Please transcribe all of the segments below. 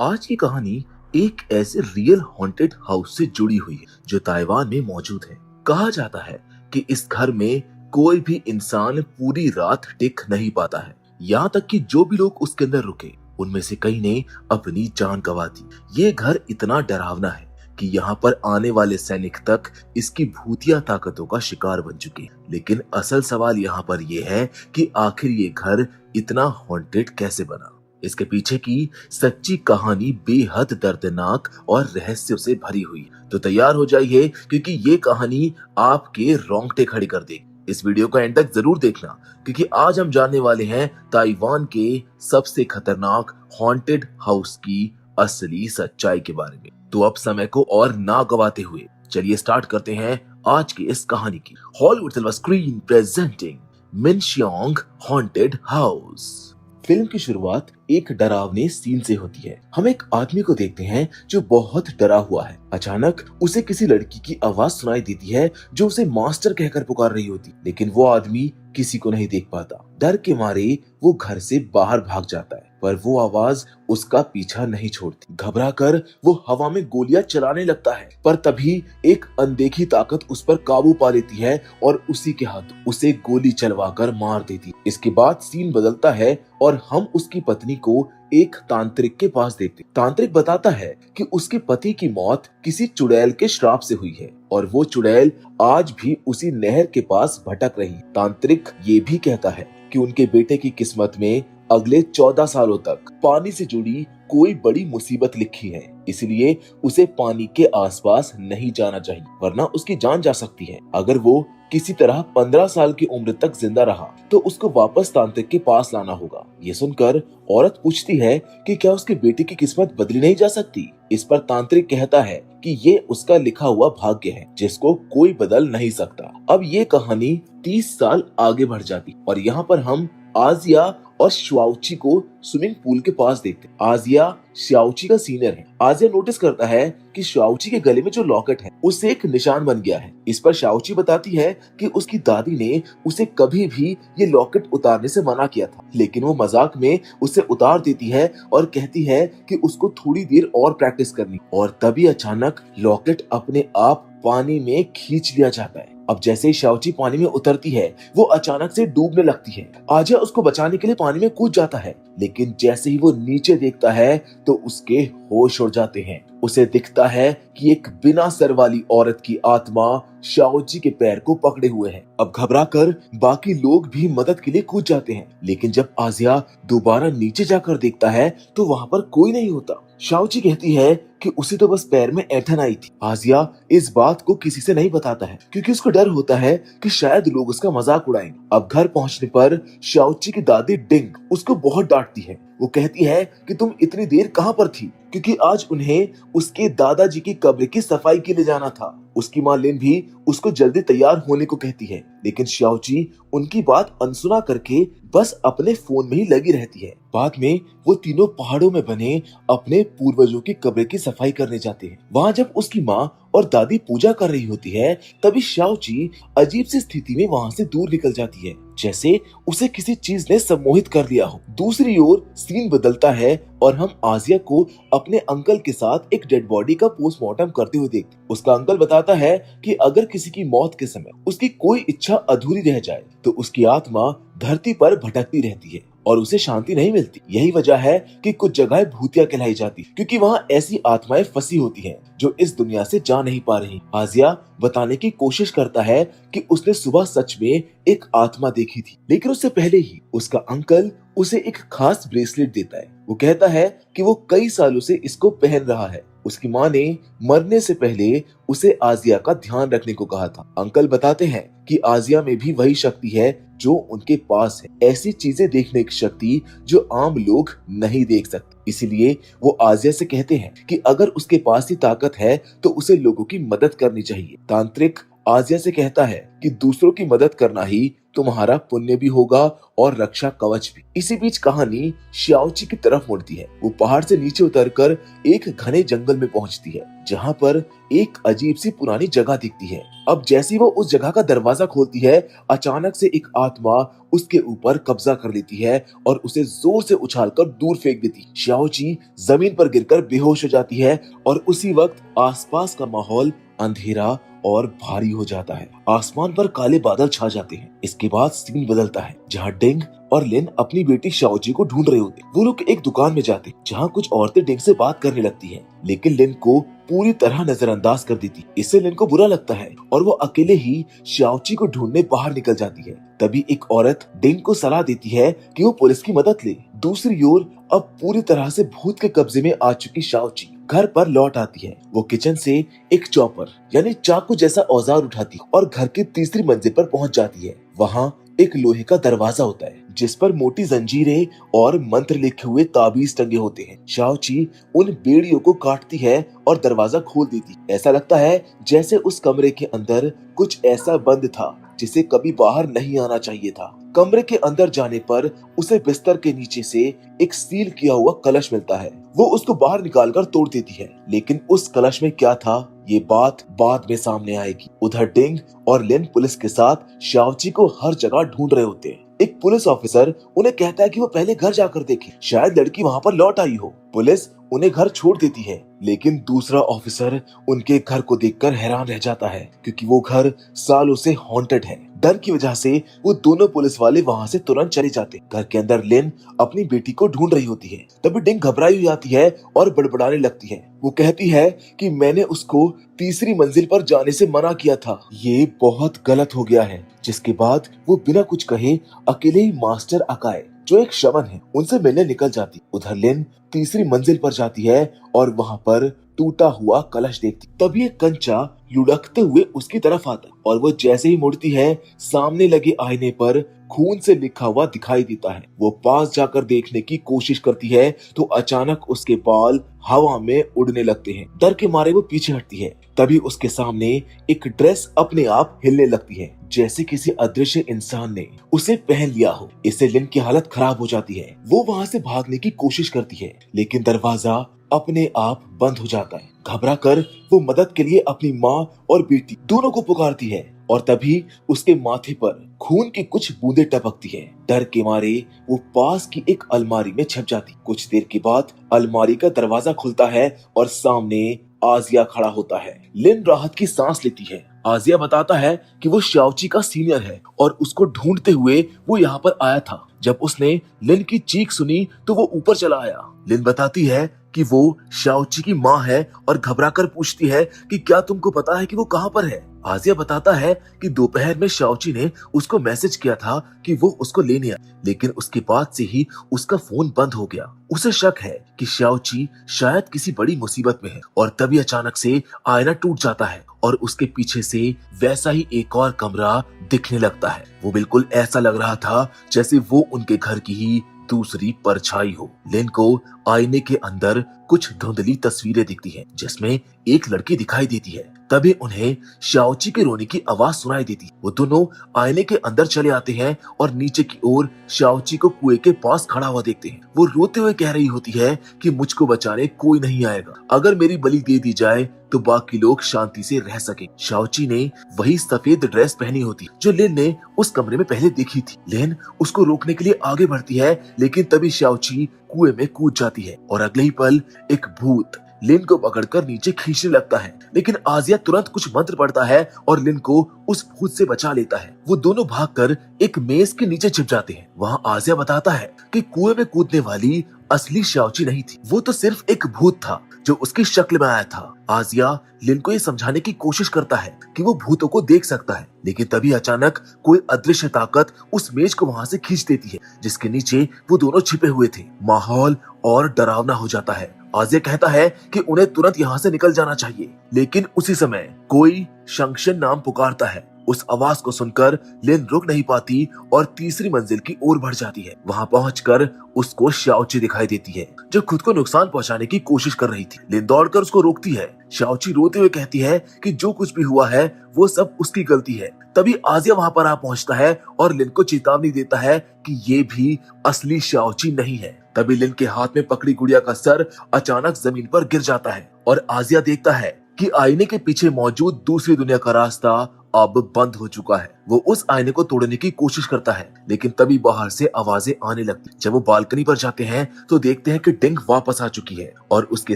आज की कहानी एक ऐसे रियल हॉन्टेड हाउस से जुड़ी हुई है जो ताइवान में मौजूद है। कहा जाता है कि इस घर में कोई भी इंसान पूरी रात टिक नहीं पाता है, यहाँ तक कि जो भी लोग उसके अंदर रुके उनमें से कई ने अपनी जान गंवा दी। ये घर इतना डरावना है कि यहाँ पर आने वाले सैनिक तक इसकी भूतिया ताकतों का शिकार बन चुके हैं। लेकिन असल सवाल यहाँ पर यह है कि आखिर ये घर इतना हॉन्टेड कैसे बना। इसके पीछे की सच्ची कहानी बेहद दर्दनाक और रहस्यों से भरी हुई। तो तैयार हो जाइए क्योंकि ये कहानी आपके रोंगटे खड़े कर देगी। इस वीडियो को एंड तक जरूर देखना क्योंकि आज हम जानने वाले हैं ताइवान के सबसे खतरनाक हॉन्टेड हाउस की असली सच्चाई के बारे में। तो अब समय को और ना गवाते हुए चलिए स्टार्ट करते हैं आज की इस कहानी की। हॉलीवुड सिल्वर स्क्रीन प्रेजेंटिंग मिनशियांग हॉन्टेड हाउस। फिल्म की शुरुआत एक डरावने सीन से होती है। हम एक आदमी को देखते हैं जो बहुत डरा हुआ है। अचानक उसे किसी लड़की की आवाज सुनाई देती है जो उसे मास्टर कहकर पुकार रही होती, लेकिन वो आदमी किसी को नहीं देख पाता। डर के मारे वो घर से बाहर भाग जाता है, पर वो आवाज उसका पीछा नहीं छोड़ती। घबरा कर वो हवा में गोलियां चलाने लगता है, पर तभी एक अनदेखी ताकत उस पर काबू पा लेती है और उसी के हाथ उसे गोली चलवाकर मार देती। इसके बाद सीन बदलता है और हम उसकी पत्नी को एक तांत्रिक के पास देखते। तांत्रिक बताता है कि उसके पति की मौत किसी चुड़ैल के श्राप से हुई है और वो चुड़ैल आज भी उसी नहर के पास भटक रही। तांत्रिक ये भी कहता है कि उनके बेटे की किस्मत में अगले 14 सालों तक पानी से जुड़ी कोई बड़ी मुसीबत लिखी है, इसलिए उसे पानी के आसपास नहीं जाना चाहिए वरना उसकी जान जा सकती है। अगर वो किसी तरह 15 साल की उम्र तक जिंदा रहा तो उसको वापस तांत्रिक के पास लाना होगा। ये सुनकर औरत पूछती है कि क्या उसके बेटे की किस्मत बदली नहीं जा सकती। इस पर तांत्रिक कहता है कि ये उसका लिखा हुआ भाग्य है जिसको कोई बदल नहीं सकता। अब ये कहानी 30 साल आगे बढ़ जाती और यहाँ पर हम आजिया और श्याओची को स्विमिंग पूल के पास देखते। आजिया श्याओची का सीनियर है। आजिया नोटिस करता है कि श्याओची के गले में जो लॉकेट है उससे एक निशान बन गया है। इस पर श्याओची बताती है कि उसकी दादी ने उसे कभी भी ये लॉकेट उतारने से मना किया था, लेकिन वो मजाक में उसे उतार देती है और कहती है कि उसको थोड़ी देर और प्रैक्टिस करनी। और तभी अचानक लॉकेट अपने आप पानी में खींच लिया जाता है। अब जैसे ही श्याओची पानी में उतरती है वो अचानक से डूबने लगती है। आजिया उसको बचाने के लिए पानी में कूद जाता है, लेकिन जैसे ही वो नीचे देखता है तो उसके होश उड़ जाते हैं। उसे दिखता है कि एक बिना सर वाली औरत की आत्मा श्याओची के पैर को पकड़े हुए है। अब घबराकर बाकी लोग भी मदद के लिए कूद जाते हैं, लेकिन जब आजिया दोबारा नीचे जाकर देखता है तो वहाँ पर कोई नहीं होता। श्याओची कहती है कि उसे तो बस पैर में ऐंठन आई थी। आजिया इस बात को किसी से नहीं बताता है क्योंकि उसको डर होता है कि शायद लोग उसका मजाक उड़ाएंगे। अब घर पहुंचने पर श्याओची की दादी डिंग उसको बहुत डांटती है। वो कहती है कि तुम इतनी देर कहाँ पर थी, क्योंकि आज उन्हें उसके दादाजी की कब्र की सफाई के लिए जाना था। उसकी माँ लिन भी उसको जल्दी तैयार होने को कहती है, लेकिन श्याओची उनकी बात अनसुना करके बस अपने फोन में ही लगी रहती है। बाद में वो तीनों पहाड़ों में बने अपने पूर्वजों की कब्र की सफाई करने जाते हैं। वहाँ जब उसकी माँ और दादी पूजा कर रही होती है तभी श्याओची अजीब सी स्थिति में वहाँ से दूर निकल जाती है, जैसे उसे किसी चीज ने सम्मोहित कर लिया हो। दूसरी ओर सीन बदलता है और हम आजिया को अपने अंकल के साथ एक डेड बॉडी का पोस्टमार्टम करते हुए देखते। उसका अंकल बताता है कि अगर किसी की मौत के समय उसकी कोई इच्छा अधूरी रह जाए तो उसकी आत्मा धरती पर भटकती रहती है और उसे शांति नहीं मिलती। यही वजह है कि कुछ जगह भूतिया कहलाई जाती, क्योंकि वहाँ ऐसी आत्माएं फंसी होती हैं जो इस दुनिया से जा नहीं पा रही। आजिया बताने की कोशिश करता है कि उसने सुबह सच में एक आत्मा देखी थी, लेकिन उससे पहले ही उसका अंकल उसे एक खास ब्रेसलेट देता है। वो कहता है कि वो कई सालों से इसको पहन रहा है। उसकी माँ ने मरने से पहले उसे आजिया का ध्यान रखने को कहा था। अंकल बताते हैं कि आजिया में भी वही शक्ति है जो उनके पास है, ऐसी चीजें देखने की शक्ति जो आम लोग नहीं देख सकते। इसीलिए वो आजिया से कहते हैं कि अगर उसके पास ये ताकत है तो उसे लोगों की मदद करनी चाहिए। तांत्रिक आजिया से कहता है कि दूसरों की मदद करना ही तुम्हारा पुण्य भी होगा और रक्षा कवच भी। इसी बीच कहानी श्याओची की तरफ मुड़ती है। वो पहाड़ से नीचे उतरकर एक घने जंगल में पहुंचती है, जहां पर एक अजीब सी पुरानी जगह दिखती है। अब जैसे वो उस जगह का दरवाजा खोलती है, अचानक से एक आत्मा उसके ऊपर कब्जा कर लेती है और उसे जोर से उछालकर दूर फेंक देती। श्याओची जमीन पर गिरकर बेहोश हो जाती है और उसी वक्त आसपास का माहौल अंधेरा और भारी हो जाता है। आसमान पर काले बादल छा जाते हैं। इसके बाद सीन बदलता है, जहाँ डिंग और लिन अपनी बेटी शाओजी को ढूंढ रहे होते। वो लोग एक दुकान में जाते, जहाँ कुछ औरतें डिंग से बात करने लगती हैं, लेकिन लिन को पूरी तरह नजरअंदाज कर देती। इससे लिन को बुरा लगता है और वो अकेले ही शाओची को ढूंढने बाहर निकल जाती है। तभी एक औरत डिंग को सलाह देती है कि वो पुलिस की मदद ले। दूसरी ओर अब पूरी तरह से भूत के कब्जे में आ चुकी शाओची घर पर लौट आती है। वो किचन से एक चॉपर यानी चाकू जैसा औजार उठाती और घर की तीसरी मंजिल पर पहुंच जाती है। वहां एक लोहे का दरवाजा होता है, जिस पर मोटी जंजीरें और मंत्र लिखे हुए ताबीज टंगे होते हैं। शाओची उन बेड़ियों को काटती है और दरवाजा खोल देती। ऐसा लगता है जैसे उस कमरे के अंदर कुछ ऐसा बंद था जिसे कभी बाहर नहीं आना चाहिए था। कमरे के अंदर जाने पर उसे बिस्तर के नीचे से एक सील किया हुआ कलश मिलता है। वो उसको बाहर निकालकर तोड़ देती है, लेकिन उस कलश में क्या था ये बात बाद में सामने आएगी। उधर डिंग और लिन पुलिस के साथ शाओची को हर जगह ढूंढ रहे होते हैं। एक पुलिस ऑफिसर उन्हें कहता है कि वो पहले घर जाकर देखें, शायद लड़की वहां पर लौट आई हो। पुलिस उन्हें घर छोड़ देती है, लेकिन दूसरा ऑफिसर उनके घर को देखकर हैरान रह जाता है, क्योंकि वो घर सालों से हॉन्टेड है। डर की वजह से वो दोनों पुलिस वाले वहां से तुरंत चले जाते। घर के अंदर लिन अपनी बेटी को ढूंढ रही होती है। तभी डिंग घबराई हुई आती है और बड़बड़ाने लगती है। वो कहती है कि मैंने उसको तीसरी मंजिल पर जाने से मना किया था, ये बहुत गलत हो गया है। जिसके बाद वो बिना कुछ कहे अकेले ही मास्टर अकाए, जो एक शमन है, उनसे मिलने निकल जाती। उधर लिन तीसरी मंजिल पर जाती है और वहां पर टूटा हुआ कलश देखती। तभी एक कंचा लुढ़कते हुए उसकी तरफ आता है और वो जैसे ही मुड़ती है, सामने लगे आईने पर खून से लिखा हुआ दिखाई देता है। वो पास जाकर देखने की कोशिश करती है तो अचानक उसके बाल हवा में उड़ने लगते हैं। डर के मारे वो पीछे हटती है। तभी उसके सामने एक ड्रेस अपने आप हिलने लगती है, जैसे किसी अदृश्य इंसान ने उसे पहन लिया हो। इससे लिन की हालत खराब हो जाती है। वो वहां से भागने की कोशिश करती है, लेकिन दरवाजा अपने आप बंद हो जाता है। घबरा कर वो मदद के लिए अपनी माँ और बेटी दोनों को पुकारती है और तभी उसके माथे पर खून की कुछ बूंदें टपकती है। डर के मारे वो पास की एक अलमारी में छिप जाती। कुछ देर के बाद अलमारी का दरवाजा खुलता है और सामने आजिया खड़ा होता है। लिन राहत की सांस लेती है। आजिया बताता है कि वो शाओची का सीनियर है और उसको ढूंढते हुए वो यहाँ पर आया था। जब उसने लिन की चीख सुनी तो वो ऊपर चला आया। लिन बताती है कि वो शाओची की माँ है और घबराकर पूछती है कि क्या तुमको पता है कि वो कहाँ पर है। आजिया बताता है कि दोपहर में शाओची ने उसको मैसेज किया था कि वो उसको लेने आए, लेकिन उसके बाद से ही उसका फोन बंद हो गया। उसे शक है कि शाओची शायद किसी बड़ी मुसीबत में है और तभी अचानक से आईना टूट जाता है और उसके पीछे से वैसा ही एक और कमरा दिखने लगता है। वो बिल्कुल ऐसा लग रहा था जैसे वो उनके घर की ही दूसरी परछाई हो। लिन को आईने के अंदर कुछ धुंधली तस्वीरें दिखती हैं, जिसमें एक लड़की दिखाई देती है। तभी उन्हें शाओची के रोने की आवाज सुनाई देती। वो दोनों आईने के अंदर चले आते हैं और नीचे की ओर शाओची को कुएं के पास खड़ा हुआ देखते हैं। वो रोते हुए कह रही होती है कि मुझको बचाने कोई नहीं आएगा, अगर मेरी बलि दे दी जाए तो बाकी लोग शांति से रह सके। शाओची ने वही सफेद ड्रेस पहनी होती जो लिन ने उस कमरे में पहले देखी थी। लिन उसको रोकने के लिए आगे बढ़ती है, लेकिन तभी शाओची कुएं में कूद जाती है और अगले ही पल एक भूत लिन को पकड़कर नीचे खींचने लगता है। लेकिन आजिया तुरंत कुछ मंत्र पढ़ता है और लिन को उस भूत से बचा लेता है। वो दोनों भागकर एक मेज के नीचे छिप जाते हैं। वहाँ आजिया बताता है कि कुएं में कूदने वाली असली शाओची नहीं थी, वो तो सिर्फ एक भूत था जो उसकी शक्ल में आया था। आजिया लिन को ये समझाने की कोशिश करता है कि वो भूतों को देख सकता है, लेकिन तभी अचानक कोई अदृश्य ताकत उस मेज को वहां से खींच देती है, जिसके नीचे वो दोनों छिपे हुए थे। माहौल और डरावना हो जाता है। आजिया कहता है कि उन्हें तुरंत यहाँ से निकल जाना चाहिए, लेकिन उसी समय कोई शंक्शन नाम पुकारता है। उस आवाज को सुनकर लिन रुक नहीं पाती और तीसरी मंजिल की ओर बढ़ जाती है। वहां पहुंचकर उसको शाओची दिखाई देती है, जो खुद को नुकसान पहुंचाने की कोशिश कर रही थी। लिन दौड़कर उसको रोकती है, शाओची रोते हुए कहती है कि जो कुछ भी हुआ है वो सब उसकी गलती है। तभी आजिया वहां पर आ पहुंचता है और लिन को चेतावनी देता है कि ये भी असली शाओची नहीं है। तभी लिन के हाथ में पकड़ी गुड़िया का सर अचानक जमीन पर गिर जाता है और आजिया देखता है कि आईने के पीछे मौजूद दूसरी दुनिया का रास्ता अब बंद हो चुका है। वो उस आईने को तोड़ने की कोशिश करता है, लेकिन तभी बाहर से आवाजें आने लगती। जब वो बालकनी पर जाते हैं तो देखते हैं कि डिंग वापस आ चुकी है और उसके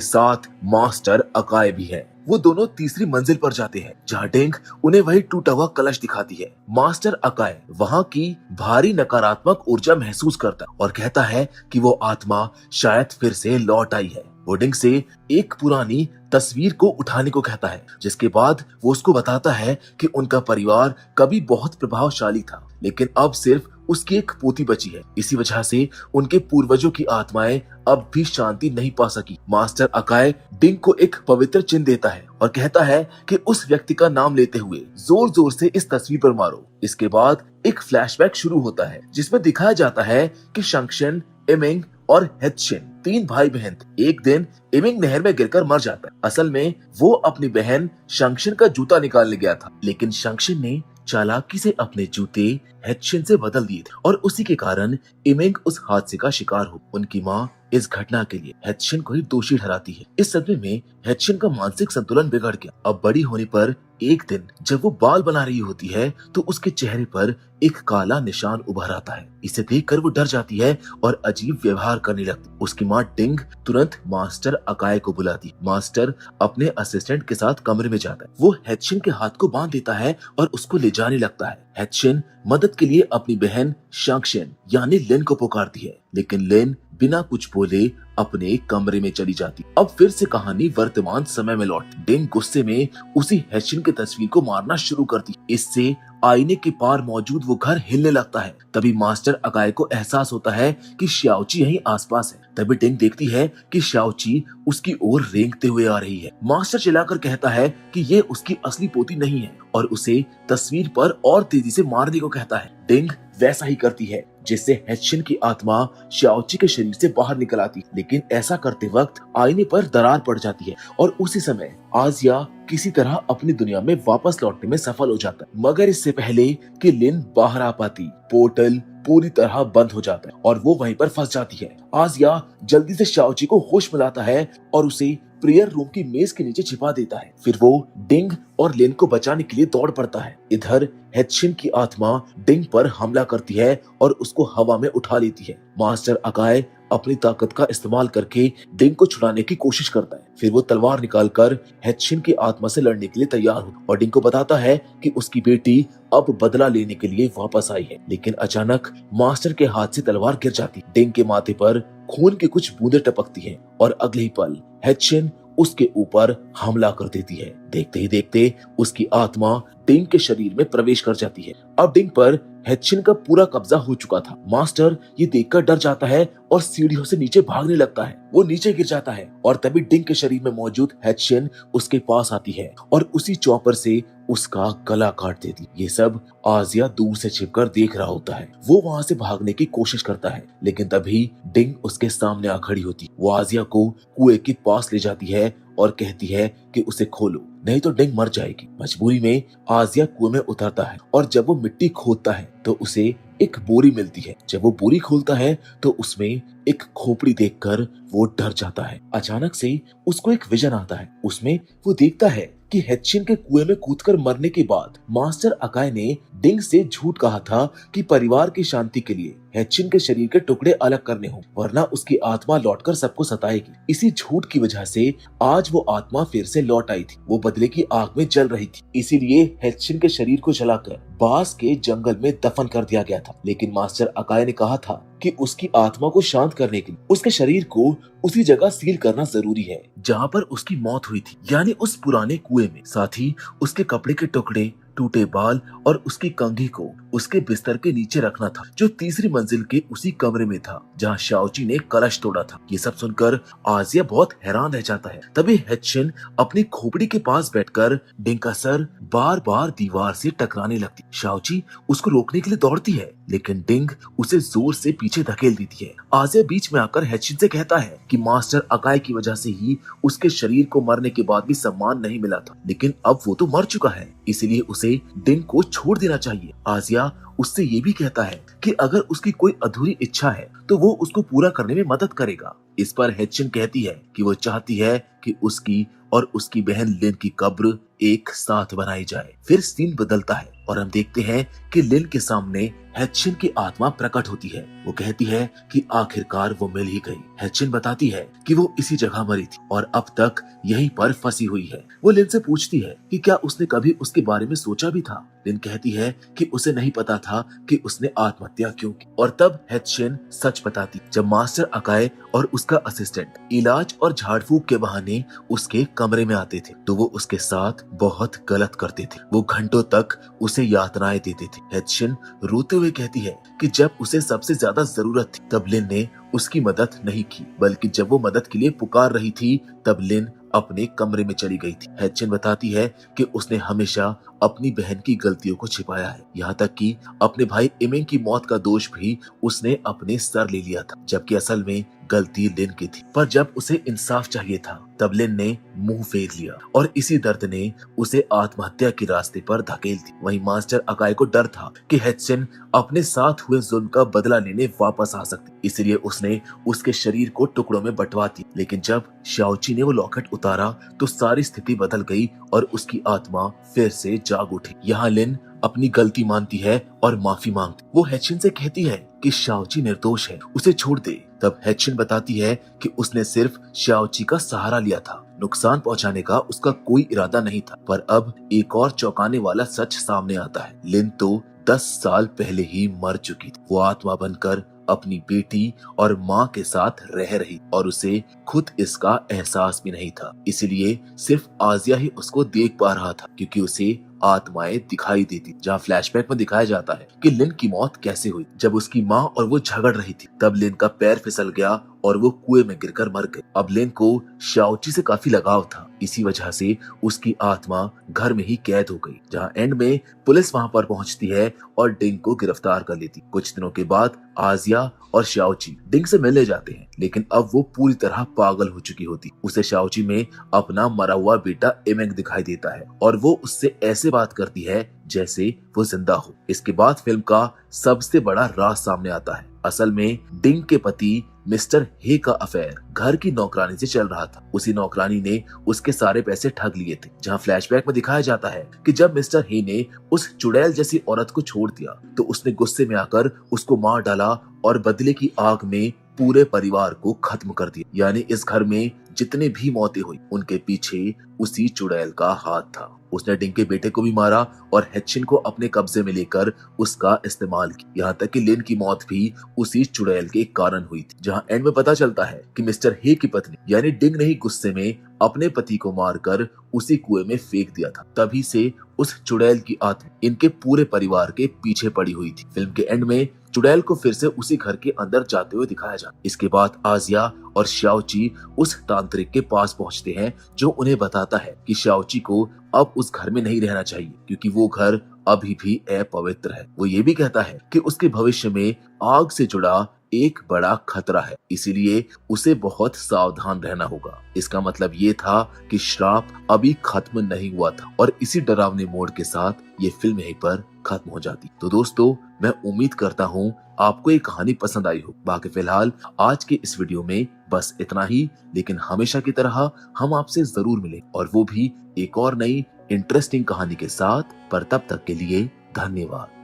साथ मास्टर अकाए भी है। वो दोनों तीसरी मंजिल पर जाते हैं जहाँ डिंग उन्हें वही टूटा हुआ कलश दिखाती है। मास्टर अकाए वहाँ की भारी नकारात्मक ऊर्जा महसूस करता और कहता है कि वो आत्मा शायद फिर से लौट आई है। वो डिंग से एक पुरानी तस्वीर को उठाने को कहता है, जिसके बाद वो उसको बताता है कि उनका परिवार कभी बहुत प्रभावशाली था, लेकिन अब सिर्फ उसकी एक पोती बची है। इसी वजह से उनके पूर्वजों की आत्माएं अब भी शांति नहीं पा सकी। मास्टर अकाए डिंग को एक पवित्र चिन्ह देता है और कहता है कि उस व्यक्ति का नाम लेते हुए जोर जोर से इस तस्वीर पर मारो। इसके बाद एक फ्लैशबैक शुरू होता है जिसमें दिखाया जाता है कि शंक्शन, इमिंग और हेत्शिन तीन भाई बहन थे। एक दिन इमिंग नहर में गिरकर मर जाता है। असल में वो अपनी बहन शंक्शन का जूता निकालने गया था, लेकिन शंक्शन ने चालाकी से अपने जूते हेत्शिन से बदल दिए थे और उसी के कारण इमिंग उस हादसे का शिकार हो। उनकी माँ इस घटना के लिए हेत्शिन को ही दोषी ठहराती है। इस सदमे में हेत्शिन का मानसिक संतुलन बिगड़ गया। अब बड़ी होने पर एक दिन जब वो बाल बना रही होती है तो उसके चेहरे पर एक काला निशान उभर आता है। इसे देखकर वो डर जाती है और अजीब व्यवहार करने लगती। उसकी माँ डिंग तुरंत मास्टर अकाए को बुलाती। मास्टर अपने असिस्टेंट के साथ कमरे में जाता है। वो हेत्शिन के हाथ को बांध देता है और उसको ले जाने लगता है। हेत्शिन मदद के लिए अपनी बहन शंक्शन यानी लिन को पुकारती है, लेकिन लिन बिना कुछ बोले अपने कमरे में चली जाती। अब फिर से कहानी वर्तमान समय में लौट। डिंग गुस्से में उसी हेत्शिन की तस्वीर को मारना शुरू करती। इससे आईने के पार मौजूद वो घर हिलने लगता है। तभी मास्टर अकाए को एहसास होता है कि शाओची यहीं आसपास है। तभी डिंग देखती है कि शाओची उसकी ओर रेंगते हुए आ रही है। मास्टर चिल्लाकर कहता है कि ये उसकी असली पोती नहीं है और उसे तस्वीर पर और तेजी से मारने को कहता है। डिंग वैसा ही करती है जिससे हेत्शिन की आत्मा शाओची के शरीर से बाहर निकल आती, लेकिन ऐसा करते वक्त आईने पर दरार पड़ जाती है और उसी समय आजिया किसी तरह अपनी दुनिया में वापस लौटने में सफल हो जाता है। मगर इससे पहले कि लिन बाहर आ पाती, पोर्टल पूरी तरह बंद हो जाता है और वो वहीं पर फंस जाती है। आजिया जल्दी से शाओची को होश में लाता है और उसे प्रेयर रूम की मेज के नीचे छिपा देता है। फिर वो डिंग और लिन को बचाने के लिए दौड़ पड़ता है। इधर हेत्शिन की आत्मा डिंग पर हमला करती है और उसको हवा में उठा लेती है। मास्टर अकाए अपनी ताकत का इस्तेमाल करके डिंग को छुड़ाने की कोशिश करता है। फिर वो तलवार निकालकर हेत्शिन की आत्मा से लड़ने के लिए तैयार हो और डिंग को बताता है कि उसकी बेटी अब बदला लेने के लिए वापस आई है। लेकिन अचानक मास्टर के हाथ से तलवार गिर जाती। डिंग के माथे पर खून की कुछ बूंदें टपकती हैं और अगले ही पल हेत्शिन उसके ऊपर हमला कर देती है। देखते ही देखते उसकी आत्मा डिंग के शरीर में प्रवेश कर जाती है। अब डिंग पर हेत्शिन का पूरा कब्जा हो चुका था। मास्टर ये देखकर डर जाता है और सीढ़ियों से नीचे भागने लगता है। वो नीचे गिर जाता है और तभी डिंग के शरीर में मौजूद हेत्शिन उसके पास आती है और उसी चॉपर से उसका गला काट देती। ये सब आजिया दूर से छिपकर देख रहा होता है। वो वहां से भागने की कोशिश करता है, लेकिन तभी डिंग उसके सामने आ खड़ी होती। वो आजिया को कुएं के पास ले जाती है और कहती है कि उसे खोलो, नहीं तो डिंग मर जाएगी। मजबूरी में आजिया कुएं में उतरता है और जब वो मिट्टी खोदता है तो उसे एक बोरी मिलती है। जब वो बोरी खोलता है तो उसमें एक खोपड़ी देखकर वो डर जाता है। अचानक से उसको एक विजन आता है। उसमें वो देखता है कि हेत्शिन के कुएं में कूदकर मरने के बाद मास्टर अकाए ने डिंग से झूठ कहा था कि परिवार की शांति के लिए हेत्शिन के शरीर के टुकड़े अलग करने हों, वरना उसकी आत्मा लौटकर सबको सताएगी। इसी झूठ की वजह से आज वो आत्मा फिर से लौट आई थी। वो बदले की आग में जल रही थी, इसीलिए हेत्शिन के शरीर को जलाकर बांस के जंगल में दफन कर दिया गया था। लेकिन मास्टर अकाए ने कहा था कि उसकी आत्मा को शांत करने के लिए उसके शरीर को उसी जगह सील करना जरूरी है जहाँ पर उसकी मौत हुई थी, यानी उस पुराने कुएं में। साथ ही उसके कपड़े के टुकड़े, टूटे बाल और उसकी कंघी को उसके बिस्तर के नीचे रखना था, जो तीसरी मंजिल के उसी कमरे में था जहाँ शाओची ने कलश तोड़ा था। ये सब सुनकर आजिया बहुत हैरान रह जाता है। तभी हेत्शिन अपनी खोपड़ी के पास बैठकर डिंग का सर बार बार दीवार से टकराने लगती। शाओची उसको रोकने के लिए दौड़ती है, लेकिन डिंग उसे जोर से पीछे धकेल देती है। आजिया बीच में आकर हेचिन से कहता है कि मास्टर अकाई की वजह से ही उसके शरीर को मरने के बाद भी सम्मान नहीं मिला था, लेकिन अब वो तो मर चुका है, इसलिए उसे डिंग को छोड़ देना चाहिए। आजिया उससे ये भी कहता है कि अगर उसकी कोई अधूरी इच्छा है तो वो उसको पूरा करने में मदद करेगा। इस पर हेचिन कहती है कि वो चाहती है कि उसकी और उसकी बहन लिन की कब्र एक साथ बनाई जाए। फिर सीन बदलता है और हम देखते हैं कि लिन के सामने हेचिन की आत्मा प्रकट होती है। वो कहती है कि आखिरकार वो मिल ही गई। हेचिन बताती है कि वो इसी जगह मरी थी और अब तक यहीं पर फंसी हुई है। वो लिन से पूछती है कि क्या उसने कभी उसके बारे में सोचा भी था। लिन कहती है कि उसे नहीं पता था कि उसने आत्महत्या क्यों की, और तब हेचिन सच बताती। जब मास्टर अकाई और उसका असिस्टेंट इलाज और झाड़ फूक के बहाने उसके कमरे में आते थे तो वो उसके साथ बहुत गलत करते थे। वो घंटों तक उसे यातनाएं देते थे। हेचिन रोते हुए कहती है कि जब उसे सबसे ज्यादा जरूरत थी तब लिन ने उसकी मदद नहीं की, बल्कि जब वो मदद के लिए पुकार रही थी तब लिन अपने कमरे में चली गई थी। हेचिन बताती है कि उसने हमेशा अपनी बहन की गलतियों को छिपाया है, यहाँ तक कि अपने भाई इमिंग की मौत का दोष भी उसने अपने सर ले लिया था, जबकि असल में गलती लिन की थी। पर जब उसे इंसाफ चाहिए था तब लिन ने मुंह फेर लिया और इसी दर्द ने उसे आत्महत्या के रास्ते पर धकेल दी। वहीं मास्टर अकाई को डर था कि हेचिन अपने साथ हुए जुल्म का बदला लेने वापस आ सकती, इसलिए उसने उसके शरीर को टुकड़ों में बंटवा दी। लेकिन जब शाओची ने वो लॉकेट उतारा तो सारी स्थिति बदल गई और उसकी आत्मा फिर से जाग उठी। यहाँ लिन अपनी गलती मानती है और माफी मांगती। वो हेचिन से कहती है कि शाओची निर्दोष है, उसे छोड़ दे। तब हेचिन बताती है कि उसने सिर्फ शाओची का सहारा लिया था, नुकसान पहुंचाने का उसका कोई इरादा नहीं था। पर अब एक और चौंकाने वाला सच सामने आता है। लिन तो 10 साल पहले ही मर चुकी थी। वो आत्मा बनकर अपनी बेटी और माँ के साथ रह रही और उसे खुद इसका एहसास भी नहीं था, इसलिए सिर्फ आजिया ही उसको देख पा रहा था क्योंकि उसे आत्माएं दिखाई देती। जहाँ फ्लैशबैक में दिखाया जाता है कि लिन की मौत कैसे हुई। जब उसकी माँ और वो झगड़ रही थी तब लिन का पैर फिसल गया और वो कुएं में गिरकर मर गई। अब लिन को शाओची से काफी लगाव था, इसी वजह से उसकी आत्मा घर में ही कैद हो गई। जहाँ एंड में पुलिस वहां पर पहुंचती है और डिंग को गिरफ्तार कर लेती। कुछ दिनों के बाद आजिया और शाओची डिंग से मिलने जाते हैं, लेकिन अब वो पूरी तरह पागल हो चुकी होती। उसे शाओची में अपना मरा हुआ बेटा इमेंग दिखाई देता है और वो उससे ऐसे बात करती है जैसे वो जिंदा हो। इसके बाद फिल्म का सबसे बड़ा राज सामने आता है। असल में डिंग के पति मिस्टर हे का अफेयर घर की नौकरानी से चल रहा था। उसी नौकरानी ने उसके सारे पैसे ठग लिए थे। जहाँ फ्लैशबैक में दिखाया जाता है कि जब मिस्टर हे ने उस चुड़ैल जैसी औरत को छोड़ दिया तो उसने गुस्से में आकर उसको मार डाला और बदले की आग में पूरे परिवार को खत्म कर दिया। यानी इस घर में जितने भी मौतें हुई उनके पीछे उसी चुड़ैल का हाथ था। उसने डिंग के बेटे को भी मारा और हेचिन को अपने कब्जे में लेकर उसका इस्तेमाल किया। यहाँ तक कि लिन की मौत भी उसी चुड़ैल के कारण हुई थी। जहाँ एंड में पता चलता है कि मिस्टर हे की पत्नी यानी डिंग ने ही गुस्से में अपने पति को मारकर उसी कुएं में फेंक दिया था। तभी से उस चुड़ैल की आत्मा इनके पूरे परिवार के पीछे पड़ी हुई थी। फिल्म के एंड में चुड़ैल को फिर से उसी घर के अंदर जाते हुए दिखाया जाता। इसके बाद आजिया और शाओची उस तांत्रिक के पास पहुंचते हैं जो उन्हें बताता है कि शाओची को अब उस घर में नहीं रहना चाहिए क्योंकि वो घर अभी भी अपवित्र है। वो ये भी कहता है कि उसके भविष्य में आग से जुड़ा एक बड़ा खतरा है, इसीलिए उसे बहुत सावधान रहना होगा। इसका मतलब ये था कि श्राप अभी खत्म नहीं हुआ था और इसी डरावने मोड़ के साथ ये फिल्म यहीं पर खत्म हो जाती। तो दोस्तों, मैं उम्मीद करता हूँ आपको ये कहानी पसंद आई हो। बाकी फिलहाल आज के इस वीडियो में बस इतना ही, लेकिन हमेशा की तरह हम आपसे जरूर मिलें और वो भी एक और नई इंटरेस्टिंग कहानी के साथ। पर तब तक के लिए धन्यवाद।